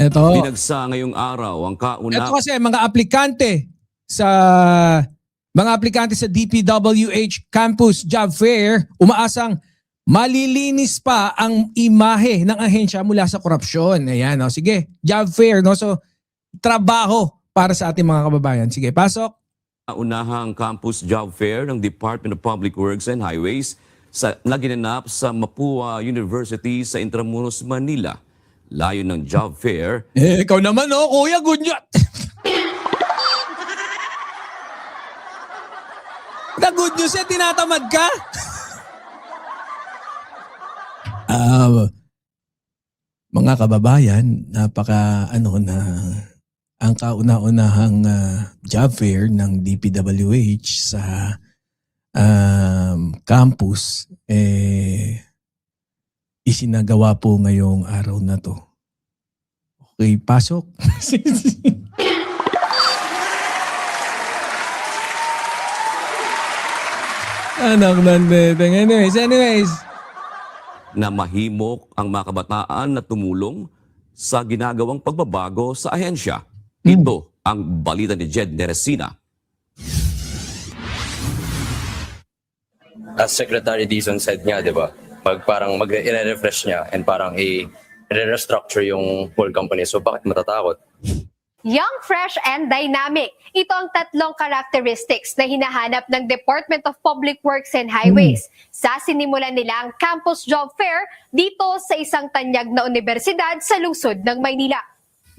Ito. Binagsa ngayong araw ang Ito kasi mga aplikante sa DPWH Campus Job Fair umaasang malilinis pa ang imahe ng ahensya mula sa korupsyon. Ayan, no? Sige, job fair, no? So, trabaho para sa ating mga kababayan. Sige, pasok. unahang campus job fair ng Department of Public Works and Highways na ginanap sa Mapua University sa Intramuros, Manila. Layo ng job fair. Ikaw naman, no? Kuya, good news. Na good news yan, tinatamad ka? Mga kababayan, ang kauna-unahang job fair ng DPWH sa campus isinagawa po ngayong araw na to. Okay, pasok. Anak ng beteng. Anyways. Na mahimok ang mga kabataan na tumulong sa ginagawang pagbabago sa ahensya. Ito ang balita ni Jed Neresina. As Secretary Dizon said nga, di ba? Parang mag-refresh niya and parang i-restructure yung whole company. So bakit matatakot? Young, fresh, and dynamic. Ito ang tatlong characteristics na hinahanap ng Department of Public Works and Highways sa sinimulan nilang Campus Job Fair dito sa isang tanyag na universidad sa lungsod ng Maynila.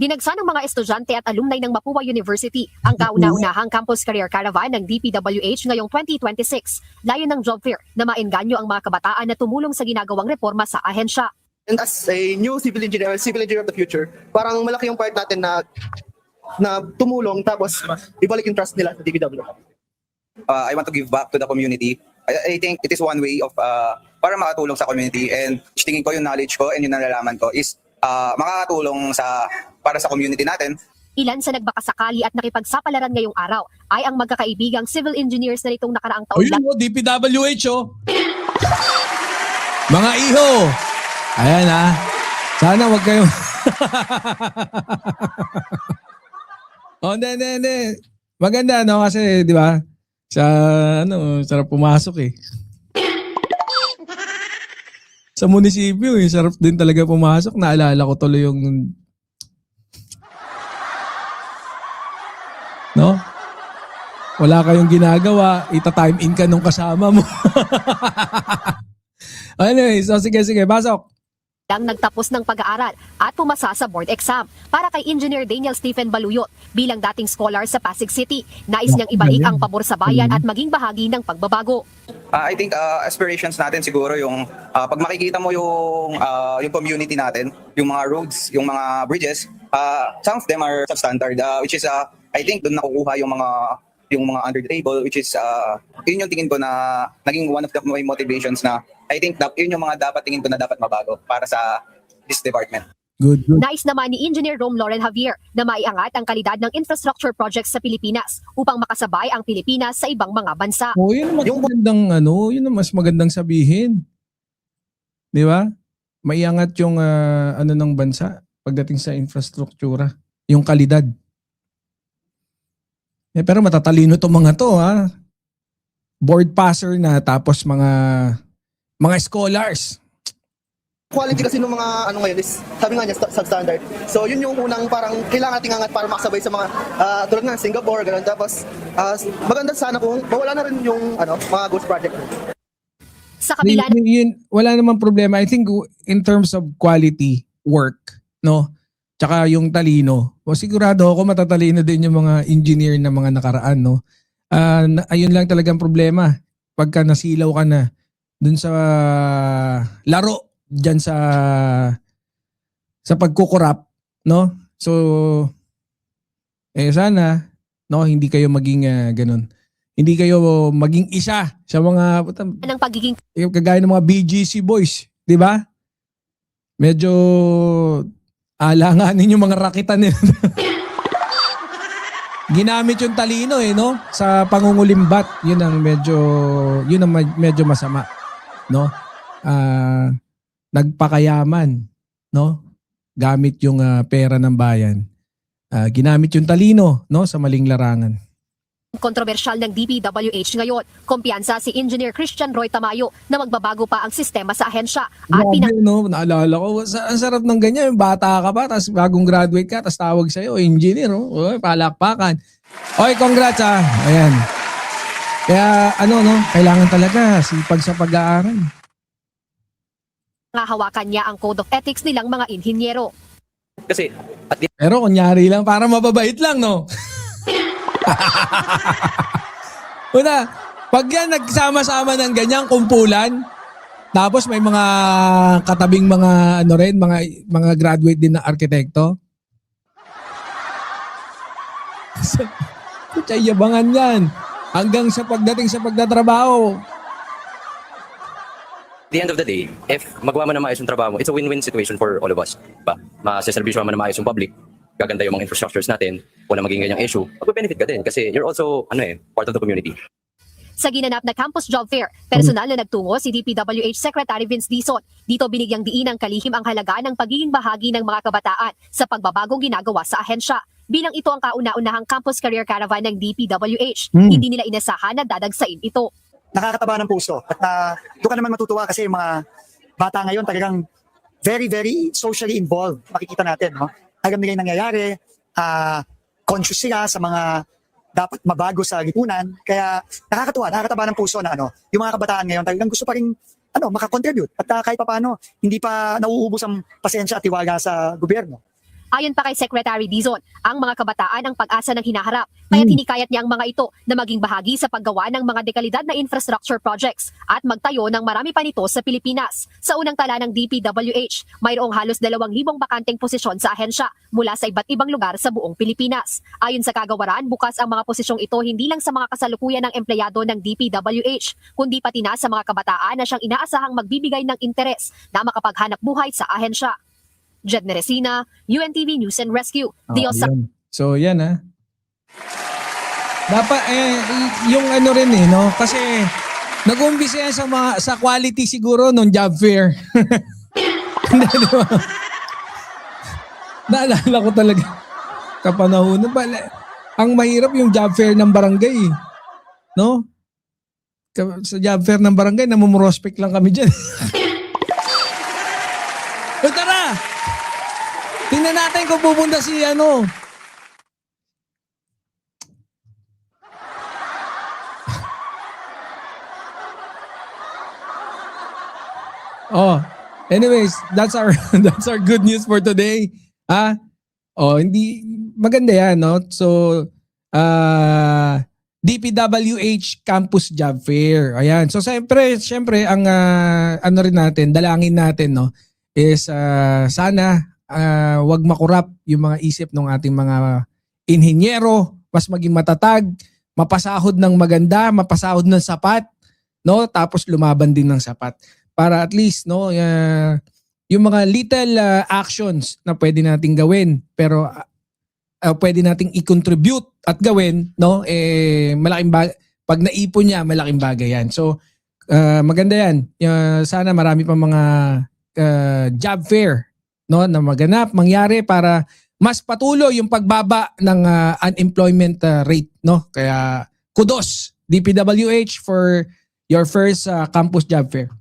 Dinagsa ng mga estudyante at alumni ng Mapua University ang kauna-unahang Campus Career Caravan ng DPWH ngayong 2026. Layo ng job fair na maengganyo ang mga kabataan na tumulong sa ginagawang reforma sa ahensya. And as a new civil engineer of the future, parang malaki yung part natin na tumulong tapos ibalik yung trust nila sa DPW. I want to give back to the community. I think it is one way of para makatulong sa community, and tingin ko yung knowledge ko and yung nalalaman ko is makakatulong para sa community natin. Ilan sa nagbakasakali at nakipagsapalaran ngayong araw ay ang magkakaibigang civil engineers na nitong nakaraang taon. Yun mo, DPWH, oh. Mga iho. Ayan, ha. Sana wag kayo. Oh, hindi. Maganda, no? Kasi, di ba? Sarap pumasok, eh. Sa munisipyo, sarap din talaga pumasok. Naalala ko tuloy yung... No? Wala kayong ginagawa, ita-time in ka nung kasama mo. Anyway, so sige, pasok. Ang nagtapos ng pag-aaral at pumasa sa board exam. Para kay Engineer Daniel Stephen Baluyot, bilang dating scholar sa Pasig City, nais niyang ibalik ang pabor sa bayan at maging bahagi ng pagbabago. I think aspirations natin siguro yung pag makikita mo yung community natin, yung mga roads, yung mga bridges, some of them are substandard, which is I think doon nakukuha yung mga under the table, which is yun yung tingin ko na naging one of my motivations na I think yun yung mga tingin ko na dapat mabago para sa this department. Good. Nais naman ni Engineer Rome Lauren Javier na maiangat ang kalidad ng infrastructure projects sa Pilipinas upang makasabay ang Pilipinas sa ibang mga bansa. Oh, yun ang yun ang mas magandang sabihin. Di ba? Maiangat yung ng bansa pagdating sa infrastruktura, yung kalidad. Pero matatalino itong mga to, ha? Board passer na, tapos mga scholars. Quality kasi ng mga ngayon is, sabi nga niya, substandard. So yun yung unang parang kailangan nating angat para makasabay sa mga tulad nga Singapore, ganun. Tapos maganda sana kung mawala na rin yung mga ghost project. Sa kabila Wala namang problema. I think in terms of quality work, no? Tsaka yung talino. O sigurado ako matatalino din yung mga engineer na mga nakaraan, no? Ayun lang talagang problema. Pagka nasilaw ka na dun sa laro, dyan sa pagkukurap, no? So, sana, no, hindi kayo maging ganun. Hindi kayo maging isa sa mga ng pagiging kagaya ng mga BGC boys, di ba? Medyo alanganin yung mga rakitan nila. Ginamit yung talino, no? Sa pangungulimbat, yun ang medyo masama, no? Nagpakayaman, no? gamit yung pera ng bayan. Ginamit yung talino, no, sa maling larangan. Kontrobersyal ng DPWH ngayon. Kumpiyansa si Engineer Christian Roy Tamayo na magbabago pa ang sistema sa ahensya at Grabe, no? Naalala ko, ang sarap ng ganyan, yung bata ka pa, tapos bagong graduate ka, tapos tawag sa'yo, engineer, oh. Oy, palakpakan. Oy, congrats Ayan. Kaya kailangan talaga sipag sa pag-aaral. pinangahawakan niya ang Code of Ethics nilang mga inhinyero. Kasi at the Pero kunyari lang, para mababait lang, no? Una, pag yan nagsama-sama ng ganyang kumpulan, tapos may mga katabing mga mga graduate din na arkitekto. Kutsa yabangan yan. Hanggang sa pagdating sa pagtatrabaho. the end of the day, if magawa mo na maayos yung trabaho mo, it's a win-win situation for all of us. Masaservisyo mo na maayos yung public, gaganda yung mga infrastructures natin, kung na maging ganyang issue, mag-benefit ka din kasi you're also part of the community. Sa ginanap na campus job fair, personal na nagtungo si DPWH Secretary Vince Dizon. Dito binigyang diin ang kalihim ang halaga ng pagiging bahagi ng mga kabataan sa pagbabagong ginagawa sa ahensya. Bilang ito ang kauna-unahang campus career caravan ng DPWH, hindi nila inasahan na dadagsain ito. Nakakataba ng puso. At doon ka naman matutuwa kasi yung mga bata ngayon talagang very, very socially involved. Makikita natin, no? Alam nila yung nangyayari, conscious sila sa mga dapat mabago sa lipunan. Kaya nakakataba ng puso na yung mga kabataan ngayon talagang gusto pa rin makakontribute. At kahit paano, hindi pa nauubos ang pasensya at tiwala sa gobyerno. Ayon pa kay Secretary Dizon, ang mga kabataan ang pag-asa ng hinaharap, kaya't hinikayat niya ang mga ito na maging bahagi sa paggawa ng mga dekalidad na infrastructure projects at magtayo ng marami pa nito sa Pilipinas. Sa unang tala ng DPWH, mayroong halos 2,000 bakanteng posisyon sa ahensya mula sa iba't ibang lugar sa buong Pilipinas. Ayon sa kagawaran, bukas ang mga posisyong ito hindi lang sa mga kasalukuyan ng empleyado ng DPWH, kundi pati na sa mga kabataan na siyang inaasahang magbibigay ng interes na makapaghanap buhay sa ahensya. Jed Meresina, UNTV News and Rescue. Dios sa... So yan Dapat yung rin no, kasi nag-umpisa yan sa quality siguro nung job fair. Diba? Naalala ko talaga kapanahonan. Ang mahirap yung job fair ng barangay, no? Sa job fair ng barangay, namumrospect lang kami dyan. O tara! Tingnan natin kung pupunta si anyways, that's our good news for today. Hindi maganda yan, no? So, DPWH Campus Job Fair. Ayan. So, syempre ang rin natin, dalangin natin, no, is sana wag makurap yung mga isip ng ating mga inhinyero, mas maging matatag, mapasahod ng maganda, mapasahod ng sapat, no? Tapos lumaban din ng sapat para at least yung mga little actions na pwede nating gawin pero pwede nating i-contribute at gawin, no? Malaking bagay, pag naipon niya, malaking bagay yan. So maganda yan. Sana marami pa mga job fair, no, na maganap, mangyari para mas patuloy yung pagbaba ng unemployment rate, no? Kaya kudos DPWH for your first campus job fair.